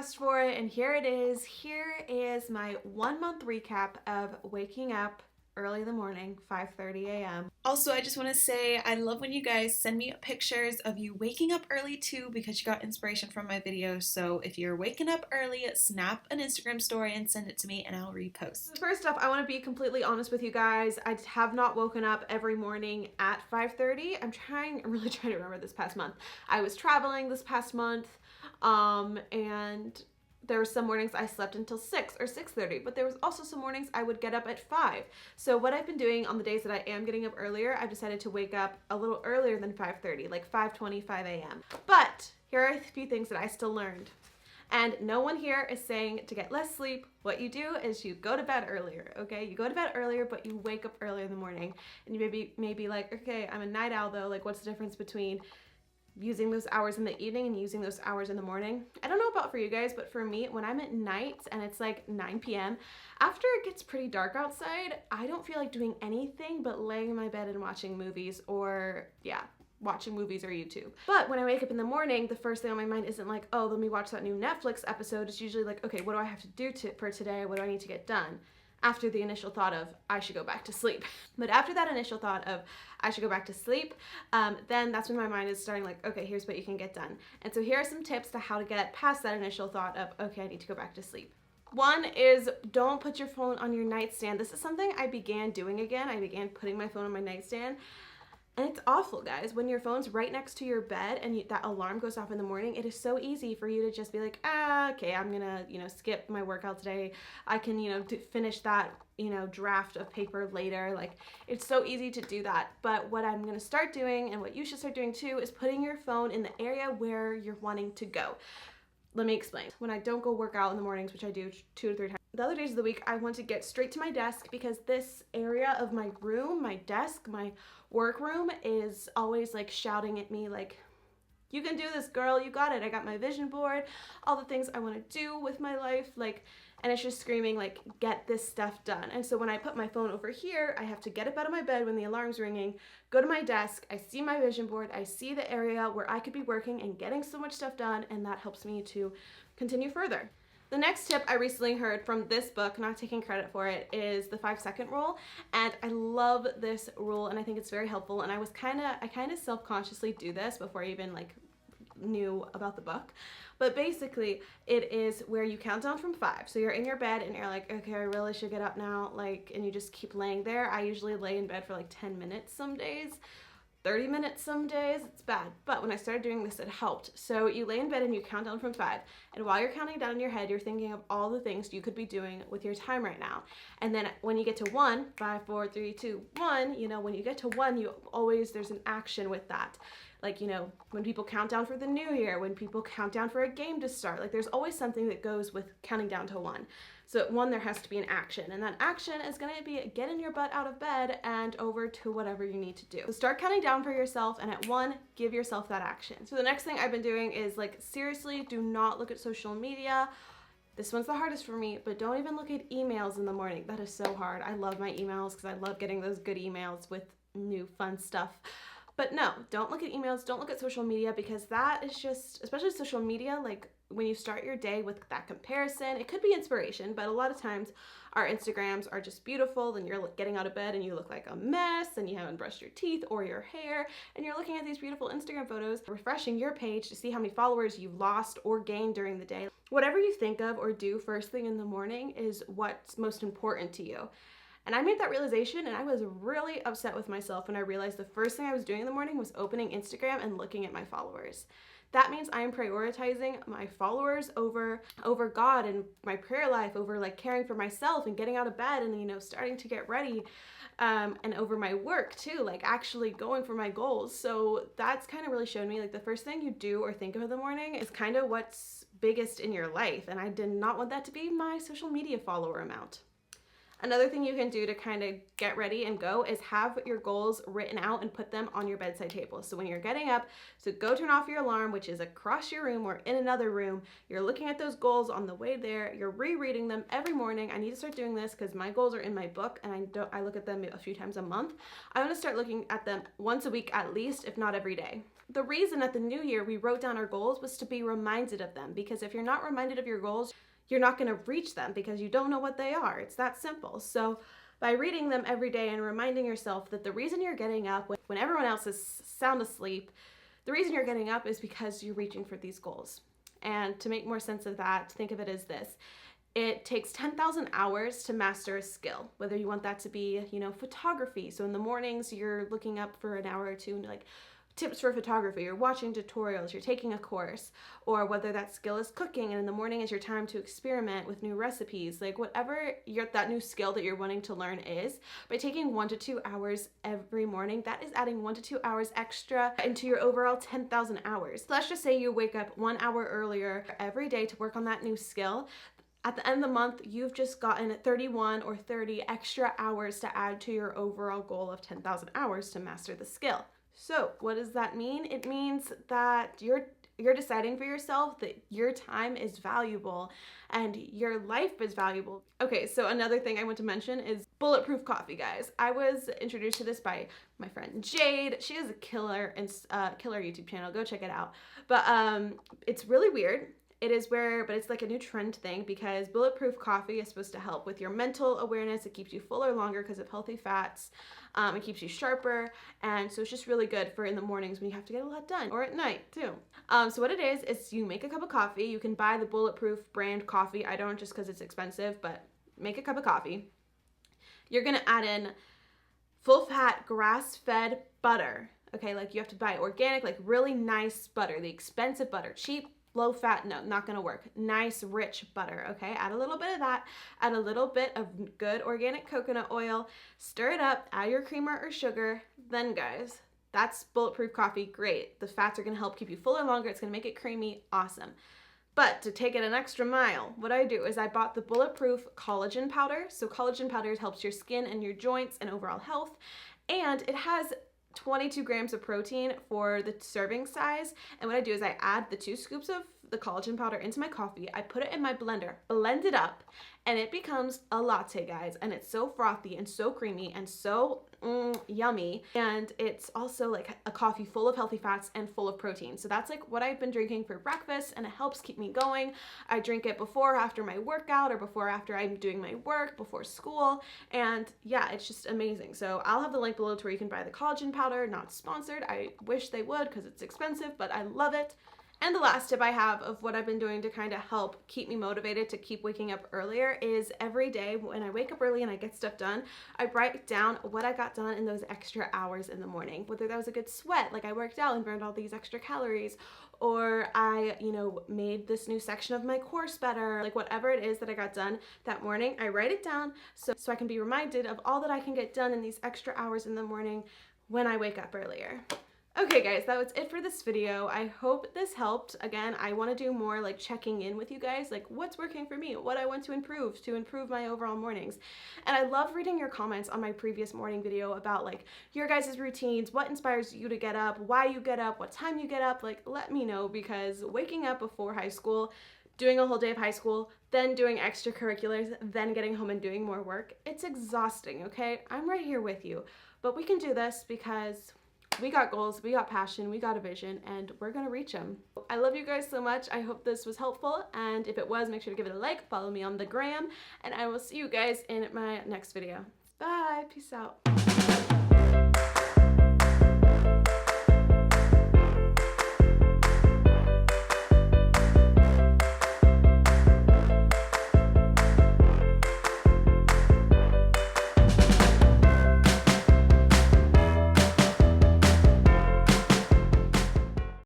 asked for it, and here it is. Here is my 1 month recap of waking up early in the morning, 5:30 a.m. Also, I just want to say I love when you guys send me pictures of you waking up early too, because you got inspiration from my videos. So if you're waking up early, snap an Instagram story and send it to me and I'll repost. First off, I want to be completely honest with you guys. I have not woken up every morning at 5:30. I'm really trying to remember this past month. I was traveling this past month, and there were some mornings I slept until 6 or 6:30, but there was also some mornings I would get up at 5. So what I've been doing on the days that I am getting up earlier, I've decided to wake up a little earlier than 5:30, like 5:25 a.m. But here are a few things that I still learned. And no one here is saying to get less sleep. What you do is you go to bed earlier, okay? You go to bed earlier, but you wake up earlier in the morning. And you may be like, okay, I'm a night owl though. Like, what's the difference between using those hours in the evening and using those hours in the morning? I don't know about for you guys, but for me, when I'm at night and it's like 9 p.m., after it gets pretty dark outside, I don't feel like doing anything but laying in my bed and watching movies or YouTube. But when I wake up in the morning, the first thing on my mind isn't like, oh, let me watch that new Netflix episode. It's usually like, okay, what do I have to do for today? What do I need to get done? After the initial thought of, I should go back to sleep. But after that initial thought of, I should go back to sleep, then that's when my mind is starting like, okay, here's what you can get done. And so here are some tips to how to get past that initial thought of, okay, I need to go back to sleep. One is, don't put your phone on your nightstand. This is something I began doing again. I began putting my phone on my nightstand. And it's awful, guys. When your phone's right next to your bed and that alarm goes off in the morning, it is so easy for you to just be like, okay, I'm gonna, skip my workout today. I can, finish that, draft of paper later. Like, it's so easy to do that. But what I'm gonna start doing, and what you should start doing too, is putting your phone in the area where you're wanting to go. Let me explain. When I don't go work out in the mornings, which I do 2 to 3 times, the other days of the week, I want to get straight to my desk, because this area of my room, my desk, my work room is always like shouting at me like, you can do this, girl, you got it. I got my vision board, all the things I want to do with my life, like, and it's just screaming like, get this stuff done. And so when I put my phone over here, I have to get up out of my bed when the alarm's ringing, go to my desk, I see my vision board, I see the area where I could be working and getting so much stuff done, and that helps me to continue further. The next tip I recently heard from this book, not taking credit for it, is the 5-second rule. And I love this rule, and I think it's very helpful. And I kind of self-consciously do this before I even knew about the book. But basically, it is where you count down from 5. So you're in your bed and you're like, okay, I really should get up now. And you just keep laying there. I usually lay in bed for 10 minutes some days. 30 minutes some days, it's bad. But when I started doing this, it helped. So you lay in bed and you count down from 5. And while you're counting down in your head, you're thinking of all the things you could be doing with your time right now. And then when you get to 1, 5, 4, 3, 2, 1, when you get to 1, there's an action with that. When people count down for the new year, when people count down for a game to start, there's always something that goes with counting down to 1. So at 1, there has to be an action, and that action is gonna be getting your butt out of bed and over to whatever you need to do. So start counting down for yourself, and at 1, give yourself that action. So the next thing I've been doing is seriously, do not look at social media. This one's the hardest for me, but don't even look at emails in the morning. That is so hard. I love my emails because I love getting those good emails with new fun stuff. But no, don't look at emails, don't look at social media, because that is just, especially social media, when you start your day with that comparison, it could be inspiration, but a lot of times our Instagrams are just beautiful, and you're getting out of bed and you look like a mess and you haven't brushed your teeth or your hair, and you're looking at these beautiful Instagram photos, refreshing your page to see how many followers you've lost or gained during the day. Whatever you think of or do first thing in the morning is what's most important to you. And I made that realization, and I was really upset with myself when I realized the first thing I was doing in the morning was opening Instagram and looking at my followers. That means I am prioritizing my followers over God and my prayer life, over caring for myself and getting out of bed and starting to get ready, and over my work too, actually going for my goals. So that's kind of really showed me the first thing you do or think of in the morning is kind of what's biggest in your life, and I did not want that to be my social media follower amount. Another thing you can do to kind of get ready and go is have your goals written out and put them on your bedside table. So when you're getting up, so go turn off your alarm, which is across your room or in another room. You're looking at those goals on the way there. You're rereading them every morning. I need to start doing this because my goals are in my book and I look at them a few times a month. I want to start looking at them once a week at least, if not every day. The reason at the new year we wrote down our goals was to be reminded of them, because if you're not reminded of your goals, you're not going to reach them because you don't know what they are. It's that simple. So by reading them every day and reminding yourself that the reason you're getting up when everyone else is sound asleep, the reason you're getting up is because you're reaching for these goals. And to make more sense of that, think of it as this. It takes 10,000 hours to master a skill, whether you want that to be, photography. So in the mornings, you're looking up for an hour or two and you're like, tips for photography, you're watching tutorials, you're taking a course, or whether that skill is cooking and in the morning is your time to experiment with new recipes, like whatever that new skill that you're wanting to learn is, by taking 1 to 2 hours every morning, that is adding 1 to 2 hours extra into your overall 10,000 hours. So let's just say you wake up 1 hour earlier every day to work on that new skill. At the end of the month, you've just gotten 31 or 30 extra hours to add to your overall goal of 10,000 hours to master the skill. So what does that mean? It means that you're deciding for yourself that your time is valuable and your life is valuable. Okay, so another thing I want to mention is Bulletproof Coffee, guys. I was introduced to this by my friend Jade. She has a killer YouTube channel. Go check it out. But it's really weird. But it's like a new trend thing, because Bulletproof Coffee is supposed to help with your mental awareness. It keeps you fuller longer because of healthy fats. It keeps you sharper. And so it's just really good for in the mornings when you have to get a lot done, or at night too. So what it is you make a cup of coffee. You can buy the Bulletproof brand coffee. I don't, just because it's expensive, but make a cup of coffee. You're going to add in full fat grass-fed butter. Okay, like you have to buy organic, like really nice butter, the expensive butter, cheap, low fat, no, not gonna work. Nice, rich butter, okay? Add a little bit of that, add a little bit of good organic coconut oil, stir it up, add your creamer or sugar. Then guys, that's Bulletproof Coffee, great. The fats are gonna help keep you fuller longer, it's gonna make it creamy, awesome. But to take it an extra mile, what I do is I bought the Bulletproof collagen powder. So collagen powder helps your skin and your joints and overall health, and it has 22 grams of protein for the serving size. And what I do is I add the 2 scoops of the collagen powder into my coffee. I put it in my blender, blend it up, and it becomes a latte, guys. And it's so frothy and so creamy and so yummy. And it's also like a coffee full of healthy fats and full of protein. So that's like what I've been drinking for breakfast, and it helps keep me going. I drink it before or after my workout, or before or after I'm doing my work, before school. And yeah, it's just amazing. So I'll have the link below to where you can buy the collagen powder. Not sponsored. I wish they would because it's expensive, but I love it. And the last tip I have of what I've been doing to kind of help keep me motivated to keep waking up earlier is every day when I wake up early and I get stuff done, I write down what I got done in those extra hours in the morning. Whether that was a good sweat, like I worked out and burned all these extra calories, or I, made this new section of my course better, like whatever it is that I got done that morning, I write it down so I can be reminded of all that I can get done in these extra hours in the morning when I wake up earlier. Okay guys, that was it for this video. I hope this helped. Again, I want to do more like checking in with you guys, like what's working for me, what I want to improve my overall mornings. And I love reading your comments on my previous morning video about like your guys' routines, what inspires you to get up, why you get up, what time you get up. Like let me know, because waking up before high school, doing a whole day of high school, then doing extracurriculars, then getting home and doing more work, it's exhausting, okay? I'm right here with you. But we can do this because we got goals, we got passion, we got a vision, and we're gonna reach them. I love you guys so much. I hope this was helpful, and if it was, make sure to give it a like, follow me on the gram, and I will see you guys in my next video. Bye, peace out.